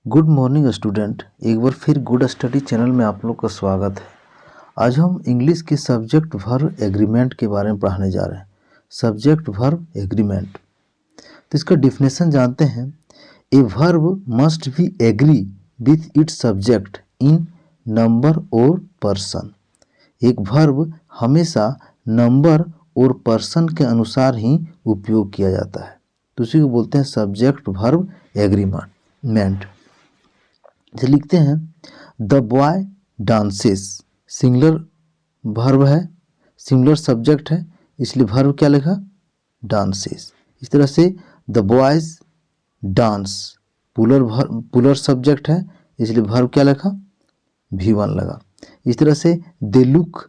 Good morning student. एक बार फिर good study channel में आप लोग का स्वागत है। आज हम इंग्लिश के सब्जेक्ट वर्ब एग्रीमेंट के बारे में पढ़ाने जा रहे हैं। सब्जेक्ट वर्ब एग्रीमेंट, तो इसका डिफिनेशन जानते हैं। A verb must be agree with its subject in number और पर्सन। एक वर्ब हमेशा नंबर और पर्सन के अनुसार ही उपयोग किया जाता है, तो उसी को बोलते हैं सब्जेक्ट वर्ब एग्रीमेंट। जैसे लिखते हैं the boy dances, singular verb है, सिंगुलर सब्जेक्ट है, इसलिए वर्ब क्या लिखा, डांसेस। इस तरह से the boys dance, puller subject है, इसलिए वर्ब क्या लिखा, V1 लगा। इस तरह से दे लुक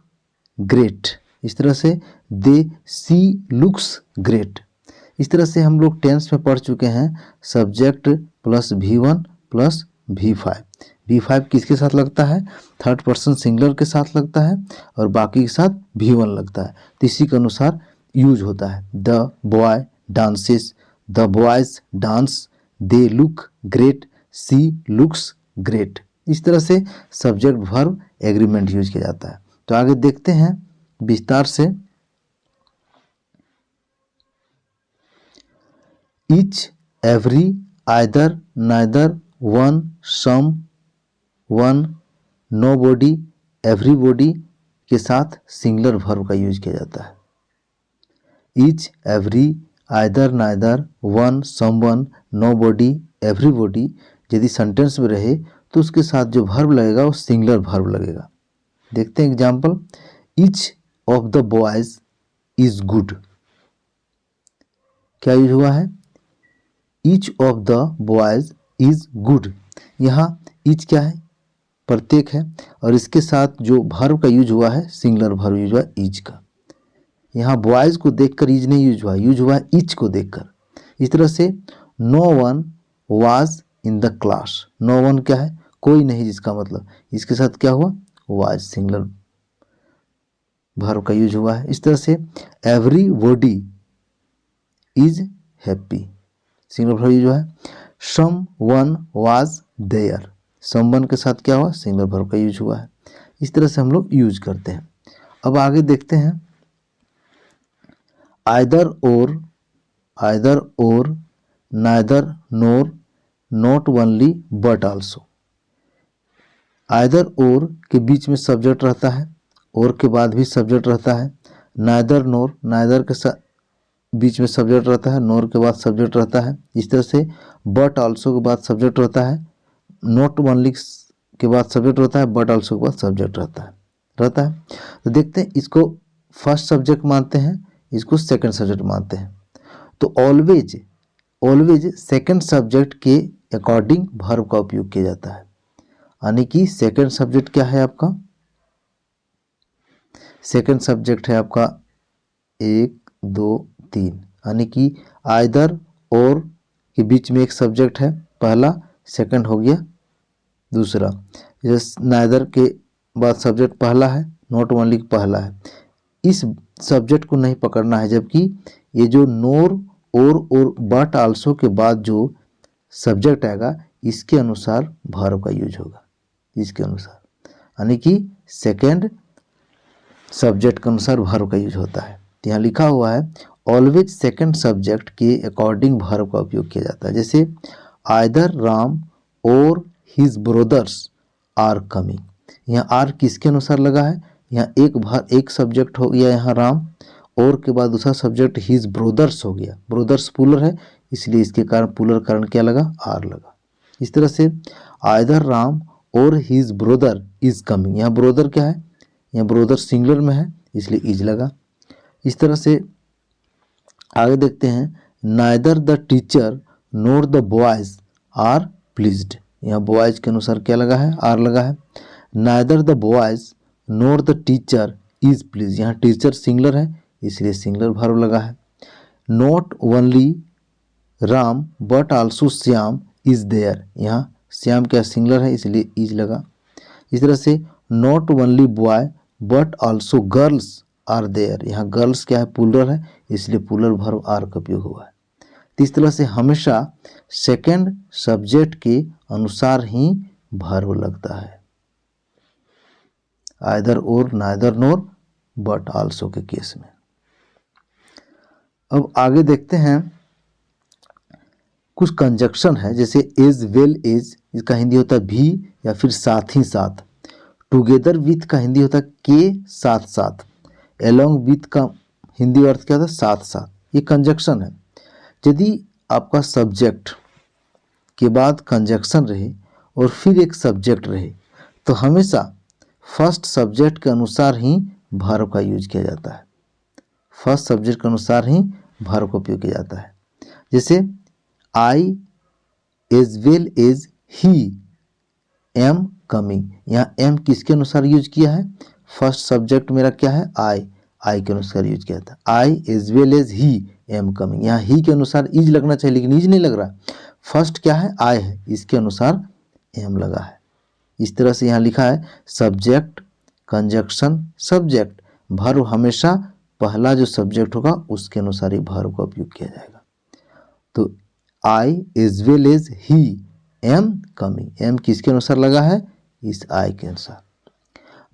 ग्रेट, इस तरह से दे सी लुक्स ग्रेट। इस तरह से हम लोग टेंस में पढ़ चुके हैं subject plus V1 plus V5। V5 किसके साथ लगता है, थर्ड पर्सन सिंगुलर के साथ लगता है और बाकी के साथ V1 लगता है, तो इसी के अनुसार यूज होता है। The boy dances, the boys dance, they look great, she looks great. इस तरह से सब्जेक्ट वर्ब एग्रीमेंट यूज किया जाता है। तो आगे देखते हैं विस्तार से। Each, every, either, neither, one, someone, nobody, everybody के साथ सिंगुलर वर्ब का यूज किया जाता है। Each, every, either, neither, one, someone, nobody, everybody यदि सेंटेंस में रहे तो उसके साथ जो वर्ब लगेगा वो सिंगुलर वर्ब लगेगा। देखते हैं example. Each of the boys is good, क्या यूज हुआ है, each of the boys is good. यहाँ ईच क्या है, प्रत्येक है, और इसके साथ जो वर्ब का यूज हुआ है सिंगुलर वर्ब यूज हुआ ईच का। यहाँ बॉयज को देखकर ईज नहीं यूज हुआ है ईच को देखकर। इस तरह से no one was in the class, no one क्या है, कोई नहीं, जिसका मतलब इसके साथ क्या हुआ, वाज सिंगुलर वर्ब का यूज हुआ है। इस तरह से everybody is happy, singular verb use हुआ है। सम वन वाज देयर, समवन के साथ क्या हुआ, सिंगुलर वर्ब का यूज हुआ है। इस तरह से हम लोग यूज करते हैं। अब आगे देखते हैं आइदर और, neither NOR, not only but also. Either और के बीच में सब्जेक्ट रहता है, और के बाद भी सब्जेक्ट रहता है। नाइदर नोर, नाइदर के साथ बीच में सब्जेक्ट रहता है, नोर के बाद सब्जेक्ट रहता है। इस तरह से बट आल्सो के बाद सब्जेक्ट रहता है, नॉट ओनली के बाद सब्जेक्ट रहता है, बट आल्सो के बाद सब्जेक्ट रहता है। तो देखते हैं, इसको फर्स्ट सब्जेक्ट मानते हैं, इसको सेकंड सब्जेक्ट मानते हैं। तो ऑलवेज सेकंड सब्जेक्ट के अकॉर्डिंग वर्ब का उपयोग किया जाता है। यानी कि सेकंड सब्जेक्ट क्या है आपका, सेकंड सब्जेक्ट है आपका 1 2 3, यानी कि आइदर और के बीच में एक सब्जेक्ट है, पहला, सेकंड हो गया दूसरा। जैसे नाइदर के बाद सब्जेक्ट पहला है, नॉट ओनली पहला है। इस सब्जेक्ट को नहीं पकड़ना है, जबकि ये जो नोर और बट आल्सो के बाद जो सब्जेक्ट आएगा इसके अनुसार वर्ब का यूज होगा, इसके अनुसार, यानी कि सेकंड सब्जेक्ट के अनुसार वर्ब का यूज होता है। तो यहाँ लिखा हुआ है ऑलवेज सेकंड सब्जेक्ट के अकॉर्डिंग वर्ब का उपयोग किया जाता है। जैसे आइदर राम और हिज ब्रदर्स आर कमिंग, यहाँ आर किसके अनुसार लगा है, यहाँ एक सब्जेक्ट हो गया यहाँ राम, और के बाद दूसरा सब्जेक्ट हिज ब्रदर्स हो गया, ब्रदर्स पुलर है, इसलिए इसके कारण पुलर कारण क्या लगा, आर लगा। इस तरह से आइदर राम और हिज ब्रदर इज कमिंग, यहाँ ब्रदर क्या है, यहाँ ब्रदर सिंगुलर में है, इसलिए इज लगा। इस तरह से आगे देखते हैं neither the teacher nor the boys are pleased, यहाँ बॉयज के अनुसार क्या लगा है, आर लगा है। Neither the boys nor the teacher is pleased, यहाँ टीचर सिंगुलर है, इसलिए सिंगुलर वर्ब लगा है। Not only Ram but also Shyam is there, यहाँ श्याम क्या सिंगुलर है, इसलिए इज लगा। इस तरह से not only boy but also girls are there, यहाँ गर्ल्स क्या है, पुलर है, इसलिए पुलर वर्ब आर का उपयोग हुआ है। तो इस तरह से हमेशा सेकंड सब्जेक्ट के अनुसार ही वर्ब लगता है, आइदर और, नाइदर नोर, बट आल्सो के केस में। अब आगे देखते हैं कुछ कंजक्शन है, जैसे एज वेल एज, इसका हिंदी होता है भी या फिर साथ ही साथ। टुगेदर विथ का हिंदी होता है के साथ साथ। एलोंग विथ का हिंदी अर्थ क्या होता है, साथ साथ। ये कंजक्शन है। यदि आपका सब्जेक्ट के बाद कंजक्शन रहे और फिर एक सब्जेक्ट रहे तो हमेशा फर्स्ट सब्जेक्ट के अनुसार ही वर्ब का यूज किया जाता है, फर्स्ट सब्जेक्ट के अनुसार ही वर्ब का उपयोग किया जाता है। जैसे I as well as he am coming, यहाँ एम किसके अनुसार यूज किया है, फर्स्ट सब्जेक्ट मेरा क्या है, आई के अनुसार यूज किया था। I as well as he am coming, यहाँ ही के अनुसार इज लगना चाहिए लेकिन इज नहीं लग रहा, फर्स्ट क्या है, आई है, इसके अनुसार एम लगा है। इस तरह से यहाँ लिखा है सब्जेक्ट कंजक्शन सब्जेक्ट, वर्ब हमेशा पहला जो सब्जेक्ट होगा उसके अनुसार ही वर्ब का उपयोग किया जाएगा। तो I as well as he am coming, am किसके अनुसार लगा है, इस आई के अनुसार।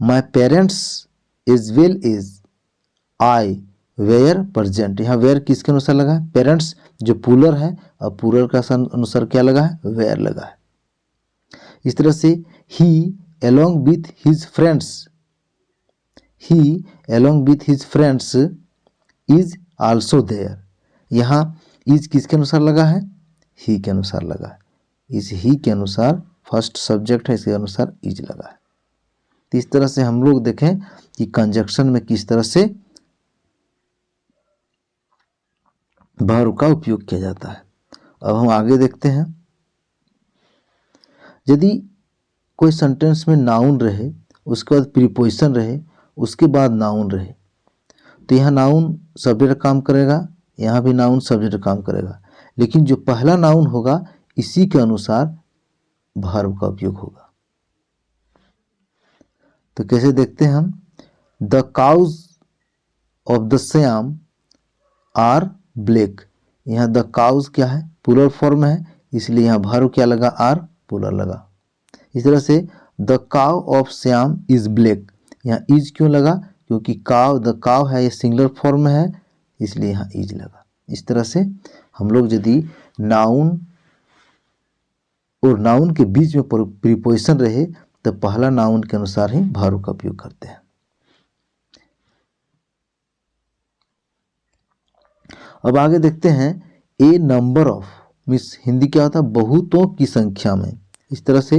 My parents as well as I were present, यहाँ वेयर किसके अनुसार लगा है, पेरेंट्स जो पुलर है और पुलर का अनुसार क्या लगा है, वेयर लगा है। इस तरह से ही along with his friends, he along with his friends is also there, यहाँ is किसके अनुसार लगा है, ही के अनुसार लगा है। इस ही के अनुसार फर्स्ट सब्जेक्ट है, इसके अनुसार इज लगा है। तो इस तरह से हम लोग देखें कि कंजक्शन में किस तरह से वर्ब का उपयोग किया जाता है। अब हम आगे देखते हैं, यदि कोई सेंटेंस में नाउन रहे, उसके बाद प्रीपोजिशन रहे, उसके बाद नाउन रहे, तो यहाँ नाउन सब्जेक्ट काम करेगा, यहाँ भी नाउन सब्जेक्ट काम करेगा, लेकिन जो पहला नाउन होगा इसी के अनुसार वर्ब का उपयोग होगा। तो कैसे देखते हैं हम, the cows of the Shyam are black, यहाँ द काउज क्या है, प्लूरल फॉर्म है, इसलिए यहाँ वर्ब क्या लगा, आर प्लूरल लगा। इस तरह से the cow of Shyam is black, यहाँ इज क्यों लगा, क्योंकि काव, द काव है, ये सिंगुलर फॉर्म है, इसलिए यहाँ इज लगा। इस तरह से हम लोग यदि नाउन और नाउन के बीच में प्रीपोजिशन रहे तो पहला नाउन के अनुसार ही वर्ब का उपयोग करते हैं। अब आगे देखते हैं, a number of means Hindi क्या होता है, बहुतों की संख्या में। इस तरह से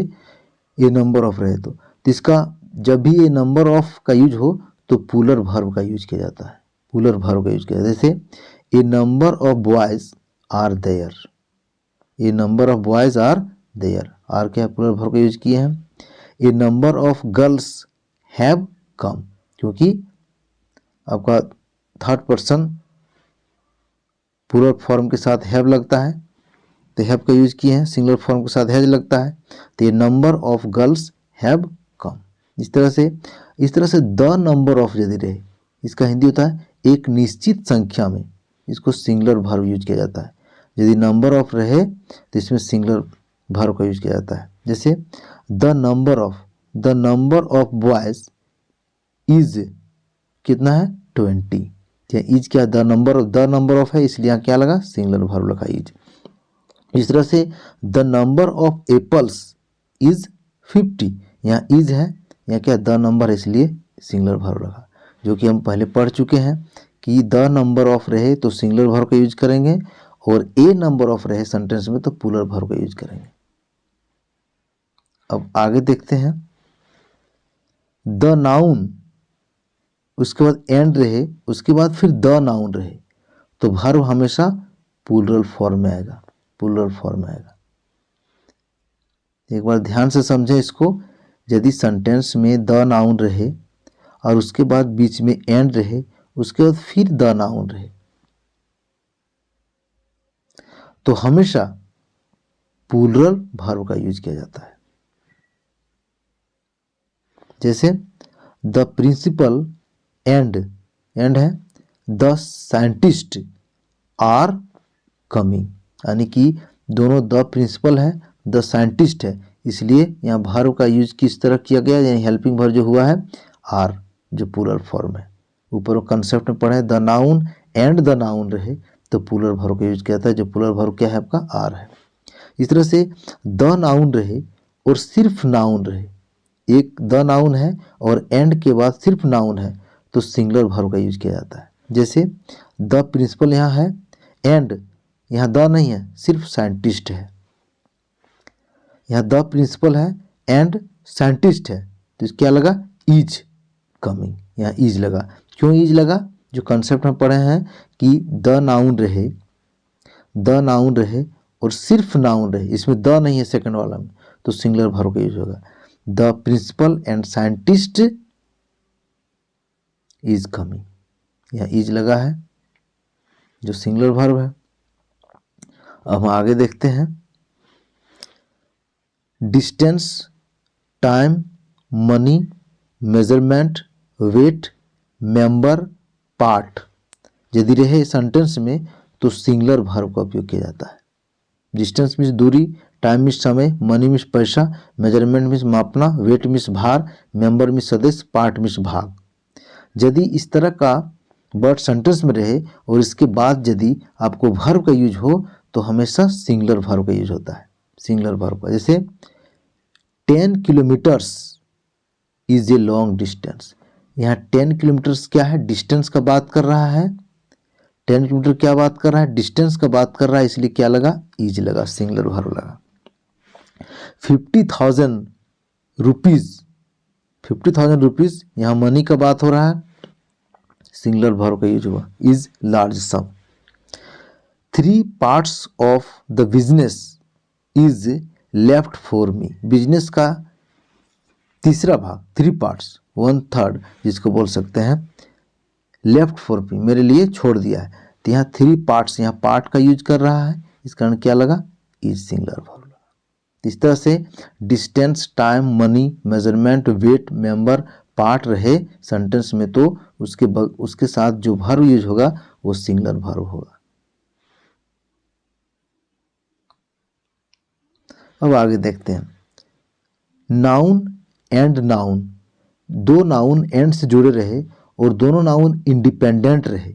ए नंबर ऑफ रहे तो इसका जब भी ए नंबर ऑफ का यूज हो तो प्लूरल वर्ब का यूज किया जाता है, प्लूरल वर्ब का यूज किया जाता है। जैसे a number of boys are there, a number of boys are there, are क्या प्लूरल वर्ब का यूज किए हैं। A number of girls have come, क्योंकि आपका थर्ड पर्सन प्लूरल फॉर्म के साथ हैव लगता है, तो हैव का यूज किए हैं, सिंगुलर फॉर्म के साथ हैज लगता है, तो ये नंबर ऑफ गर्ल्स हैव कम। इस तरह से द नंबर ऑफ यदि रहे, इसका हिंदी होता है एक निश्चित संख्या में, इसको सिंगुलर वर्ब यूज किया जाता है। यदि नंबर ऑफ रहे तो इसमें सिंगुलर वर्ब का यूज किया जाता है। जैसे the number of boys is कितना है, 20, इज क्या, द नंबर ऑफ है, इसलिए यहाँ क्या लगा, सिंगुलर वर्ब लगा इज। इस तरह से the number of apples is 50, यहाँ इज है, यहाँ क्या द नंबर है, इसलिए सिंगुलर वर्ब लगा, जो कि हम पहले पढ़ चुके हैं कि द नंबर ऑफ रहे तो सिंगुलर वर्ब का यूज करेंगे और ए नंबर ऑफ रहे सेंटेंस में तो प्लूरल वर्ब का यूज करेंगे। अब आगे देखते हैं, द नाउन, उसके बाद एंड रहे, उसके बाद फिर द नाउन रहे तो वर्ब हमेशा प्लूरल फॉर्म में आएगा, प्लूरल फॉर्म में आएगा। एक बार ध्यान से समझें इसको, यदि सेंटेंस में द नाउन रहे और उसके बाद बीच में एंड रहे, उसके बाद फिर द नाउन रहे, तो हमेशा प्लूरल वर्ब का यूज किया जाता है। जैसे द प्रिंसिपल एंड है, द साइंटिस्ट आर कमिंग, यानी कि दोनों द प्रिंसिपल है, द साइंटिस्ट है, इसलिए यहाँ वर्ब का यूज किस तरह किया गया, यानी हेल्पिंग वर्ब जो हुआ है आर, जो प्लूरल फॉर्म है। ऊपर वो कंसेप्ट में पढ़े the noun and the noun रहे तो प्लूरल वर्ब का यूज किया जाता है, जो प्लूरल वर्ब क्या है आपका आर है। इस तरह से द नाउन रहे और सिर्फ नाउन रहे, एक द नाउन है और एंड के बाद सिर्फ नाउन है तो सिंगुलर वर्ब का यूज किया जाता है। जैसे द प्रिंसिपल यहाँ है एंड यहाँ द नहीं है, सिर्फ साइंटिस्ट है। यहाँ द प्रिंसिपल है एंड साइंटिस्ट है तो क्या लगा, इज कमिंग, यहाँ इज लगा। क्यों इज लगा, जो कंसेप्ट में पढ़े हैं कि द नाउन रहे और सिर्फ नाउन रहे, इसमें द नहीं है सेकंड वाला में, तो सिंगुलर वर्ब का यूज होगा। The principal and scientist is coming, यहाँ इज लगा है जो सिंगुलर वर्ब है। अब हम आगे देखते हैं, distance, time, money, measurement, weight, member, part यदि रहे सेंटेंस में तो सिंगुलर वर्ब का उपयोग किया जाता है। डिस्टेंस मीन्स दूरी, टाइम मीन्स समय, मनी मीन्स पैसा, मेजरमेंट मीन्स मापना, वेट मीन्स भार, मेंबर मीन्स सदस्य, पार्ट मीन्स भाग। यदि इस तरह का वर्ड सेंटेंस में रहे और इसके बाद यदि आपको वर्ब का यूज हो तो हमेशा सिंगुलर वर्ब का यूज होता है, सिंगुलर वर्ब का। जैसे 10 kilometres is a long distance, यहाँ 10 किलोमीटर्स क्या है, डिस्टेंस का बात कर रहा है। 10 किलोमीटर क्या बात कर रहा है, डिस्टेंस का बात कर रहा है, इसलिए क्या लगा, इज लगा, सिंगुलर वर्ब लगा। 50,000 रुपीज, 50,000 रुपीज यहाँ मनी का बात हो रहा है, सिंगुलर वर्ब का यूज हुआ, is large some. 3 parts of the business is left for me, business का तीसरा भाग, 3 पार्ट्स, 1/3 जिसको बोल सकते हैं लेफ्ट फॉर मी, मेरे लिए छोड़ दिया है। तो यहाँ 3 पार्ट्स, यहाँ पार्ट का यूज कर रहा है, इस कारण क्या लगा, इज सिंगुलर वर्ब लगा। इस तरह से distance, time, money, measurement, weight, member, part रहे सेंटेंस में तो उसके साथ जो वर्ब यूज होगा वो सिंगुलर वर्ब होगा। अब आगे देखते हैं, नाउन एंड नाउन, दो नाउन एंड से जुड़े रहे और दोनों नाउन इंडिपेंडेंट रहे,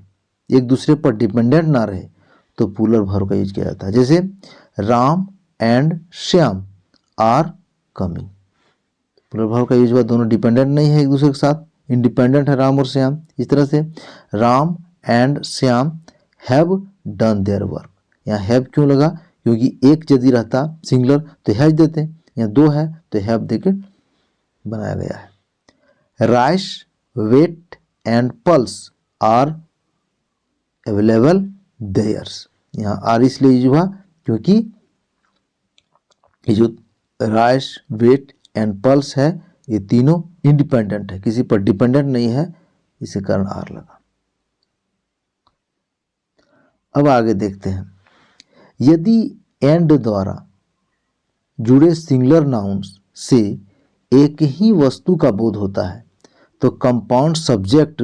एक दूसरे पर डिपेंडेंट ना रहे तो प्लूरल वर्ब का यूज किया जाता है। जैसे Ram and Shyam are coming, plural verb का यूज हुआ, दोनों डिपेंडेंट नहीं है एक दूसरे के साथ, इंडिपेंडेंट है राम और श्याम। इस तरह से Ram and Shyam have done their work, यहाँ हैव क्यों लगा, क्योंकि एक यदि रहता सिंगुलर तो हैव देते, यहाँ 2 है तो हैव देके बनाया गया है। Rice, wheat and pulse are available there's, यहाँ आर इसलिए यूज हुआ क्योंकि ये जो राइस, वेट एंड पल्स है ये तीनों इंडिपेंडेंट है, किसी पर डिपेंडेंट नहीं है, इसी कारण आर लगा। अब आगे देखते हैं, यदि एंड द्वारा जुड़े सिंगुलर नाउन्स से एक ही वस्तु का बोध होता है तो कंपाउंड सब्जेक्ट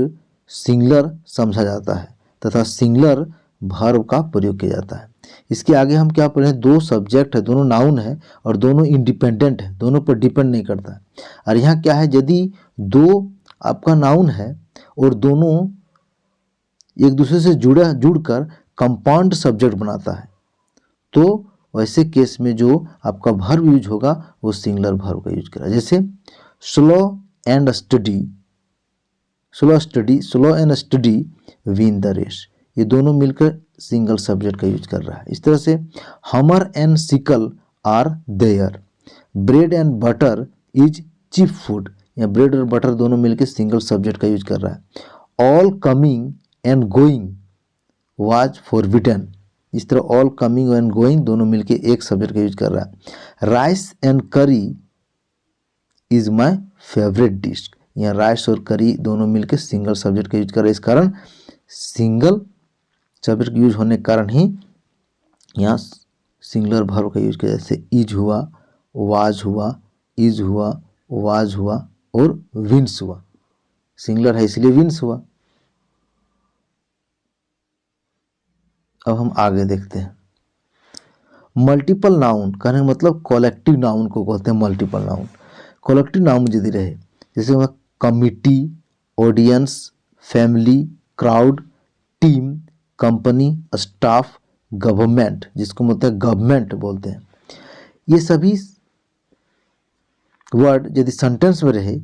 सिंगुलर समझा जाता है तथा सिंगुलर वर्ब का प्रयोग किया जाता है। इसके आगे हम क्या पढ़े, 2 सब्जेक्ट है, दोनों नाउन है और दोनों इंडिपेंडेंट है, दोनों पर डिपेंड नहीं करता है। और यहाँ क्या है, यदि 2 आपका नाउन है और दोनों एक दूसरे से जुड़कर कंपाउंड सब्जेक्ट बनाता है तो वैसे केस में जो आपका वर्ब यूज होगा वो सिंगुलर वर्ब का यूज करा। जैसे slow and steady, slow and steady win the race, ये दोनों मिलकर सिंगल सब्जेक्ट का यूज कर रहा है। इस तरह से hammer and sickle are there, bread and butter is cheap food, या ब्रेड और बटर दोनों मिलकर सिंगल सब्जेक्ट का यूज कर रहा है। All coming and going was forbidden, इस तरह ऑल कमिंग एंड गोइंग दोनों मिलके एक सब्जेक्ट का यूज कर रहा है। राइस एंड करी इज माय फेवरेट डिश, यहाँ राइस और करी दोनों मिलके सिंगल सब्जेक्ट का यूज कर रहा है, इस कारण सिंगल सब्जेक्ट यूज होने के कारण ही यहाँ सिंगुलर वर्ब का यूज किया। जैसे इज हुआ, वाज हुआ, इज हुआ, वाज हुआ और विंस हुआ, सिंगुलर है इसलिए विंस हुआ। अब हम आगे देखते हैं, मल्टीपल नाउन कहने का मतलब कलेक्टिव नाउन को कहते हैं मल्टीपल नाउन। कलेक्टिव नाउन यदि रहे जैसे committee, audience, family, crowd, team, company, staff, government, जिसको मतलब गवर्नमेंट बोलते हैं, ये सभी वर्ड यदि सेंटेंस में रहे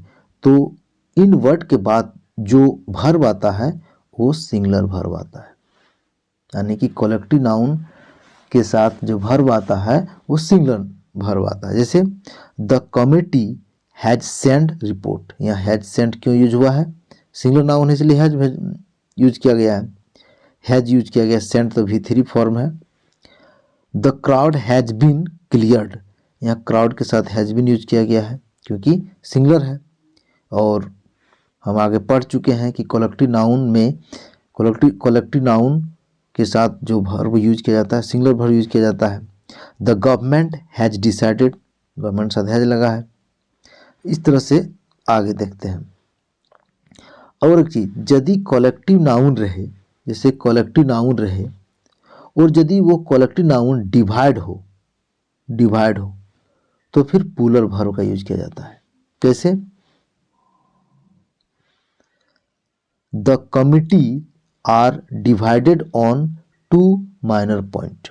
तो इन वर्ड के बाद जो वर्ब आता है वो सिंगुलर वर्ब आता है। यानी कि कलेक्टिव नाउन के साथ जो वर्ब आता है वो सिंगुलर वर्ब आता है। जैसे the committee has send report, यहाँ हैज सेंड क्यों यूज हुआ है? सिंगुलर नाउन है इसलिए हैज यूज किया गया है, हैज यूज किया गया। सेंड तो V3 फॉर्म है। The crowd has been cleared, यहाँ क्राउड के साथ हैज बीन यूज किया गया है क्योंकि सिंगुलर है। और हम आगे पढ़ चुके हैं कि कलेक्टिव नाउन में कलेक्टिव नाउन के साथ जो वर्ब यूज किया जाता है सिंगुलर वर्ब यूज किया जाता है। The government has decided, government साथ हैज लगा है। इस तरह से आगे देखते हैं। और एक चीज, यदि कलेक्टिव नाउन रहे, जैसे कलेक्टिव नाउन रहे और यदि वो कलेक्टिव नाउन डिवाइड हो तो फिर प्लूरल वर्ब का यूज किया जाता है। कैसे? The committee are divided on 2 minor point,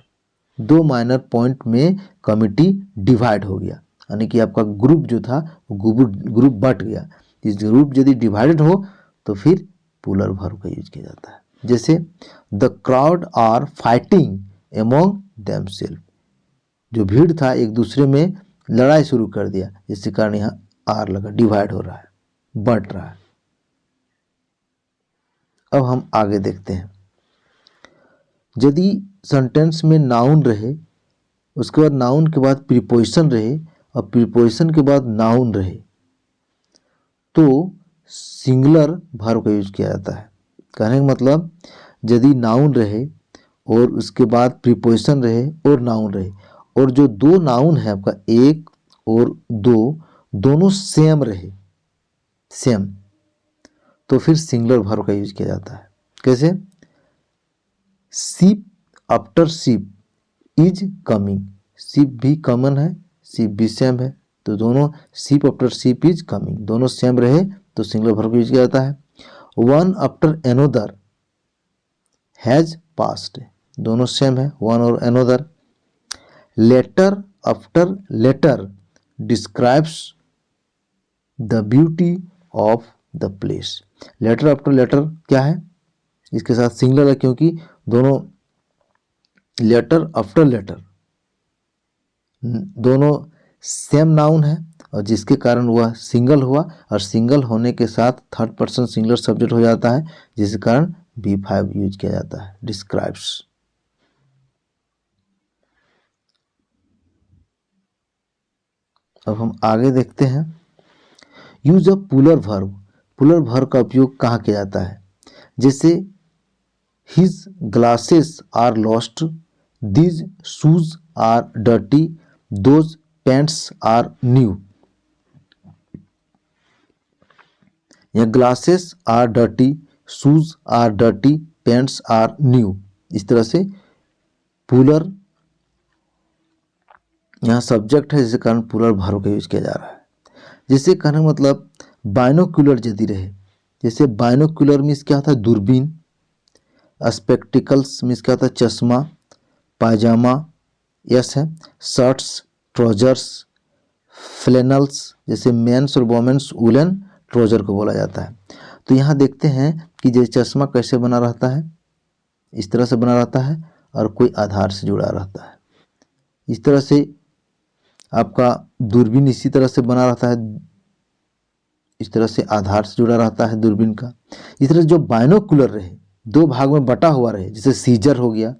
2 minor point में कमिटी डिवाइड हो गया, यानी कि आपका ग्रुप जो था वो ग्रुप बट गया। इस ग्रुप यदि डिवाइडेड हो तो फिर प्लूरल वर्ब का यूज किया जाता है। जैसे the crowd are fighting among themselves, जो भीड़ था एक दूसरे में लड़ाई शुरू कर दिया, जिसके कारण यहाँ आर लगा, डिवाइड हो रहा है, बट रहा है। अब हम आगे देखते हैं। यदि सेंटेंस में नाउन रहे, उसके बाद नाउन के बाद प्रीपोजिशन रहे और प्रीपोजिशन के बाद नाउन रहे तो सिंगुलर वर्ब का यूज किया जाता है। कहने का मतलब यदि नाउन रहे और उसके बाद प्रीपोजिशन रहे और नाउन रहे और जो दो नाउन है आपका एक और दो, दोनों सेम रहे, सेम, तो फिर सिंगुलर वर्ब का यूज किया जाता है। कैसे? Ship after ship is coming, ship भी कॉमन है, शिप भी सेम है, तो दोनों ship after ship is coming, दोनों सेम रहे तो सिंगुलर वर्ब का यूज किया जाता है। One after another has passed, दोनों सेम है, वन और another. Letter after letter describes the beauty of the place, letter after letter क्या है? इसके साथ सिंगुलर है क्योंकि दोनों लेटर आफ्टर लेटर दोनों सेम नाउन है और जिसके कारण वह सिंगल हुआ, और सिंगल होने के साथ थर्ड पर्सन सिंगुलर सब्जेक्ट हो जाता है, जिसके कारण V5 यूज किया जाता है, डिस्क्राइब्स। अब हम आगे देखते हैं use of plural verb. Plural verb का उपयोग कहाँ किया जाता है? जैसे his glasses are lost, these shoes are dirty, those pants are new. या glasses are dirty, shoes are dirty, pants are new. इस तरह से प्लूरल यहाँ सब्जेक्ट है, जिसके कारण प्लूरल वर्ब का यूज किया जा रहा है। जैसे कहने का मतलब बाइनोक्यूलर यदि रहे, जैसे बाइनोक्यूलर मीन्स क्या होता है? दूरबीन। स्पेक्टिकल्स मीन्स क्या होता है? चश्मा। पायजामा यस है। शर्ट्स, ट्राउजर्स, फ्लेनल्स, जैसे मेंस और वोमेंस वुलन ट्राउजर को बोला जाता है। तो यहाँ देखते हैं कि जैसे चश्मा कैसे बना रहता है, इस तरह से बना रहता है और कोई आधार से जुड़ा रहता है। इस तरह से आपका दूरबीन इसी तरह से बना रहता है, इस तरह से आधार से जुड़ा रहता है दूरबीन का। इस तरह जो बाइनोक्यूलर रहे, दो भाग में बटा हुआ रहे, जैसे सीजर हो गया,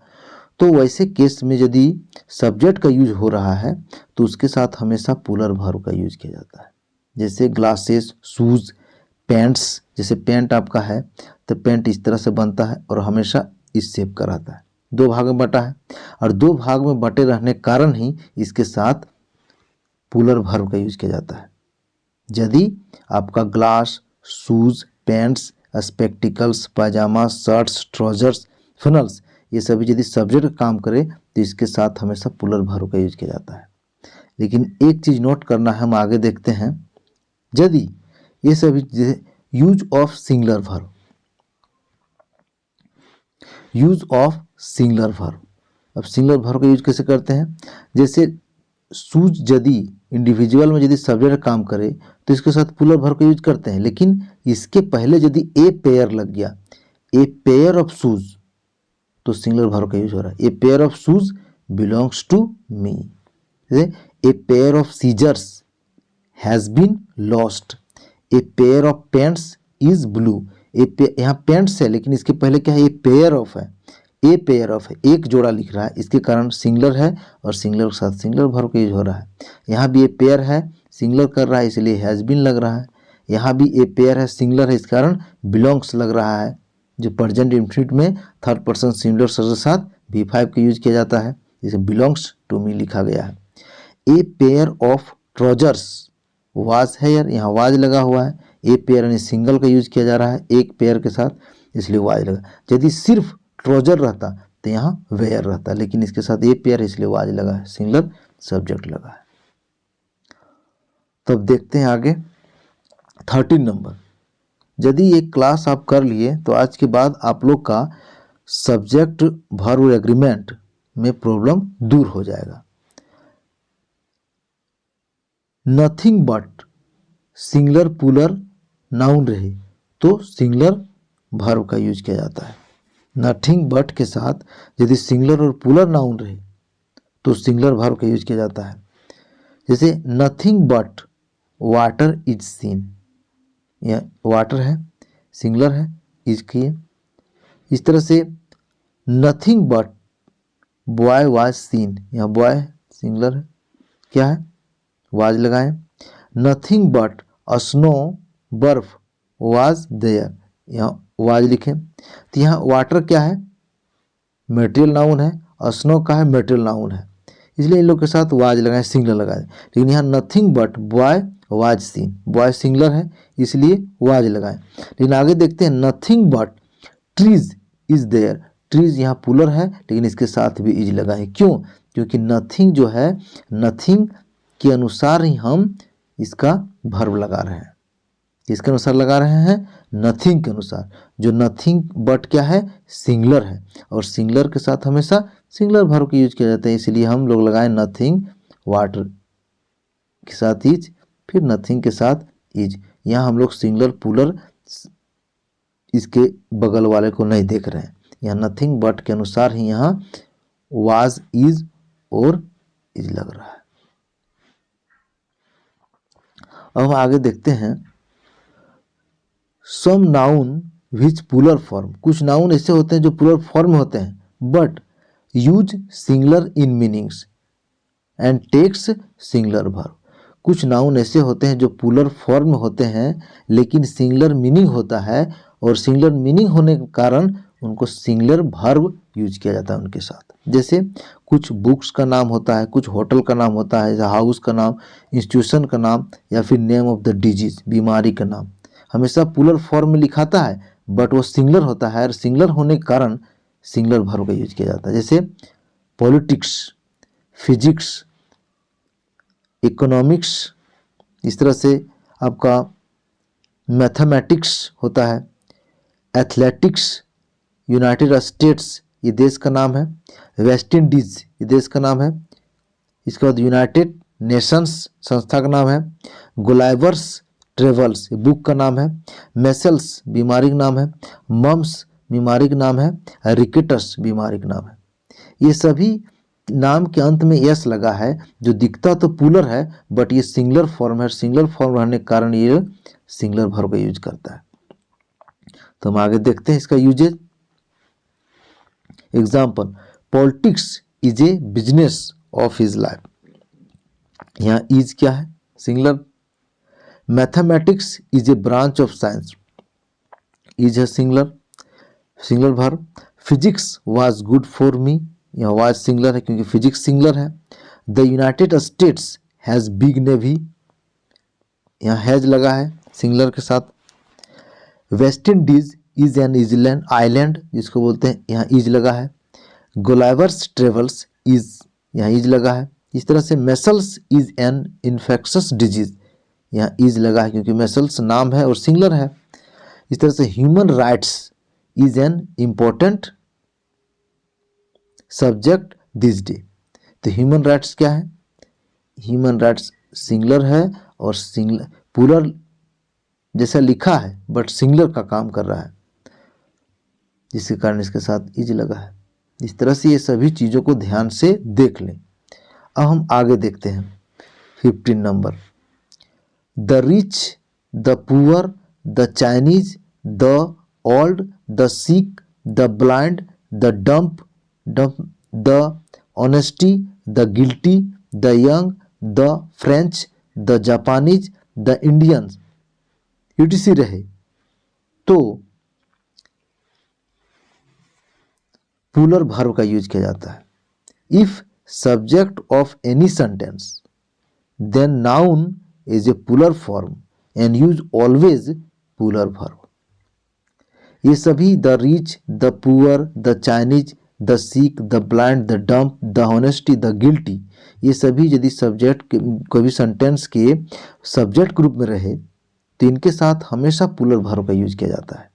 तो वैसे केस में यदि सब्जेक्ट का यूज हो रहा है तो उसके साथ हमेशा प्लूरल वर्ब का यूज किया जाता है। जैसे ग्लासेस, शूज, पैंट्स, जैसे पैंट आपका है तो पैंट इस तरह से बनता है और हमेशा इस शेप का रहता है, दो भाग में बटा है, और दो भाग में बटे रहने के कारण ही इसके साथ प्लूरल वर्ब का यूज किया जाता है। यदि आपका ग्लास, शूज, पैंट्स, स्पेक्टिकल्स, पायजामा, शर्ट्स, ट्राउजर्स, फनल्स ये सभी यदि सब्जेक्ट काम करे तो इसके साथ हमेशा प्लूरल वर्ब का यूज किया जाता है। लेकिन एक चीज़ नोट करना है, हम आगे देखते हैं, यदि ये सभी use of singular verb, use of singular verb, अब सिंगुलर वर्ब का यूज कैसे करते हैं, जैसे शूज यदि इंडिविजुअल में यदि सब्जेक्ट काम करे तो इसके साथ प्लूरल वर्ब का यूज करते हैं। लेकिन इसके पहले यदि ए पेयर लग गया, ए पेयर ऑफ शूज, तो सिंगुलर वर्ब का यूज हो रहा है। A pair of shoes belongs to me, a pair of scissors has been lost, a pair of pants is blue. यहाँ पेंट्स है लेकिन इसके पहले क्या है, ए पेयर ऑफ है, ए पेयर ऑफ है, एक जोड़ा लिख रहा है, इसके कारण सिंगुलर है और सिंगुलर के साथ सिंगुलर वर्ब का यूज हो रहा है। यहाँ भी ए पेयर है, सिंगुलर कर रहा है इसलिए हैज़ बीन लग रहा है। यहाँ भी ए पेयर है, सिंगुलर है, इस कारण बिलोंग्स लग रहा है। जो प्रेजेंट इंफिनिट में थर्ड पर्सन सिंगुलर के साथ V5 का यूज किया जाता है, जिसे बिलोंग्स टू मी लिखा गया है। A pair of trousers was here, यहाँ वाज लगा हुआ है, ए पेयर यानी सिंगल का यूज किया जा रहा है एक पेयर के साथ, इसलिए वाज लगा। यदि सिर्फ ट्राउजर रहता तो यहाँ वेयर रहता, लेकिन इसके साथ ए पेयर इसलिए वाज लगा है, सिंगुलर सब्जेक्ट लगा है। तो अब देखते हैं आगे 13 नंबर। यदि ये क्लास आप कर लिए तो आज के बाद आप लोग का सब्जेक्ट वर्ब एग्रीमेंट में प्रॉब्लम दूर हो जाएगा। Nothing but singular plural noun रहे तो सिंगुलर वर्ब का यूज किया जाता है। नथिंग बट के साथ यदि सिंगुलर और प्लूरल नाउन रहे तो सिंगुलर वर्ब का यूज किया जाता है। जैसे nothing but water is seen, यह वाटर है, सिंगुलर है, इज किए। इस तरह से nothing but boy was scene, यहाँ बॉय सिंगुलर है, क्या है, वाज लगाएं। नथिंग बट स्नो बर्फ वाज देयर, यहाँ वाज लिखें। तो यहाँ वाटर क्या है, मटेरियल नाउन है, स्नो का है, मटेरियल नाउन है, इसलिए इन लोग के साथ वाज लगाएं, सिंगुलर लगाएं। लेकिन यहाँ nothing but boy was seen, boy singular है इसलिए वाज लगाएं। लेकिन आगे देखते हैं, nothing but trees is there, trees यहाँ प्लूरल है लेकिन इसके साथ भी इज लगाएं। क्यों, क्योंकि नथिंग जो है, नथिंग के अनुसार ही हम इसका वर्ब लगा रहे हैं। किसके अनुसार लगा रहे हैं, नथिंग के अनुसार। जो नथिंग बट क्या है, सिंगुलर है, और सिंगुलर के साथ हमेशा सिंगुलर वर्ब का यूज किया जाता है, इसलिए हम लोग लगाएं नथिंग वाटर के साथ इज, फिर नथिंग के साथ इज। यहाँ हम लोग सिंगुलर प्लूरल इसके बगल वाले को नहीं देख रहे हैं, यहाँ नथिंग बट के अनुसार ही यहाँ वाज, इज और इज लग रहा है। अब हम आगे देखते हैं, some noun which plural form, कुछ नाउन ऐसे होते हैं जो प्लूरल फॉर्म होते हैं but use singular in meanings and takes singular verb. कुछ नाउन ऐसे होते हैं जो प्लूरल फॉर्म होते हैं लेकिन सिंगुलर मीनिंग होता है, और सिंगुलर मीनिंग होने के कारण उनको सिंगुलर वर्ब यूज किया जाता है उनके साथ। जैसे कुछ बुक्स का नाम होता है, कुछ होटल का नाम होता है, हाउस का नाम, इंस्टीट्यूशन का नाम, या फिर नेम ऑफ द डिजीज, बीमारी का नाम, हमेशा प्लूरल फॉर्म में लिखाता है बट वो सिंगुलर होता है, और सिंगुलर होने के कारण सिंगुलर वर्ब का यूज किया जाता है। जैसे पॉलिटिक्स, फिजिक्स, इकोनॉमिक्स, इस तरह से आपका मैथमेटिक्स होता है, एथलेटिक्स, यूनाइटेड स्टेट्स ये देश का नाम है, वेस्ट इंडीज ये देश का नाम है, इसके बाद यूनाइटेड नेशंस संस्था का नाम है, गुलाइवर्स ट्रेवल्स ये बुक का नाम है, मेसल्स बीमारी का नाम है, मम्स बीमारी का नाम है, रिकेटस बीमारी का नाम है। ये सभी नाम के अंत में यस लगा है, जो दिखता तो प्लूरल है बट ये सिंगुलर फॉर्म है, सिंगुलर फॉर्म रहने के कारण ये सिंगुलर वर्ब का यूज करता है। तो हम आगे देखते हैं इसका usages. Example, politics is a business of his life, यहाँ इज क्या है, singular. Mathematics is a branch of science, is है singular, singular verb. Physics was good for me, यहाँ वाज सिंगुलर है क्योंकि फिजिक्स सिंगुलर है। The United States has big navy, यहाँ has लगा है सिंगुलर के साथ। West Indies is an island island जिसको बोलते हैं, यहाँ इज लगा है। गोलाइवर्स ट्रेवल्स इज, यहाँ इज लगा है। इस तरह से मेसल्स इज एन इन्फेक्शस डिजीज, यहाँ इज लगा है क्योंकि मेसल्स नाम है और सिंगुलर है। इस तरह से human rights is an important subject this day. तो ह्यूमन राइट्स क्या है, ह्यूमन राइट्स सिंगुलर है और सिंगुलर प्लूरल जैसा लिखा है बट सिंगुलर का काम कर रहा है, जिसके कारण इसके साथ इज लगा है। इस तरह से ये सभी चीज़ों को ध्यान से देख लें। अब हम आगे देखते हैं 15 number. The rich, the poor, the Chinese, the old, the sick, the blind, the dumb, the honesty, the guilty, the young, the French, the Japanese, the Indians, यूटीसी रहे तो प्लूरल वर्ब का यूज किया जाता है। If subject of any sentence then noun is a plural form and use always plural verb. ये सभी the rich, the poor, the Chinese, the sick, the blind, the dumb, the honesty, the guilty, ये सभी यदि subject कोई भी sentence के subject group में रहे तो इनके साथ हमेशा प्लूरल वर्ब का यूज किया जाता है,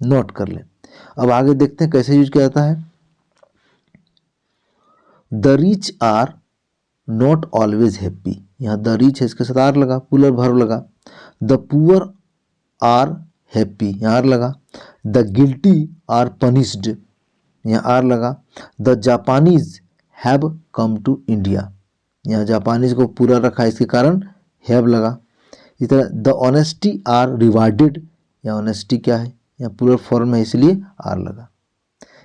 नोट कर लें। अब आगे देखते हैं कैसे यूज किया जाता है। The rich are not always happy, यहाँ द रिच है इसके साथ आर लगा, प्लूरल वर्ब लगा। द पुअर आर हैप्पी, यहाँ आर लगा। द गिल्टी आर पनिश्ड, यहाँ आर लगा। The Japanese have come to India, यहाँ जापानीज को पूरा रखा इसके कारण हैव लगा। इस तरह द ऑनेस्टी आर रिवार्डेड, यहाँ ऑनेस्टी क्या है, यहाँ प्लूरल फॉर्म है इसलिए आर लगा।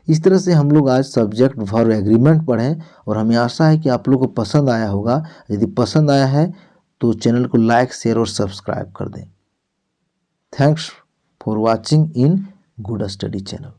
इस तरह से हम लोग आज सब्जेक्ट वर्ब एग्रीमेंट पढ़ें और हमें आशा है कि आप लोगों को पसंद आया होगा। यदि पसंद आया है तो चैनल को लाइक, शेयर और सब्सक्राइब कर दें। Thanks for watching in good study channel.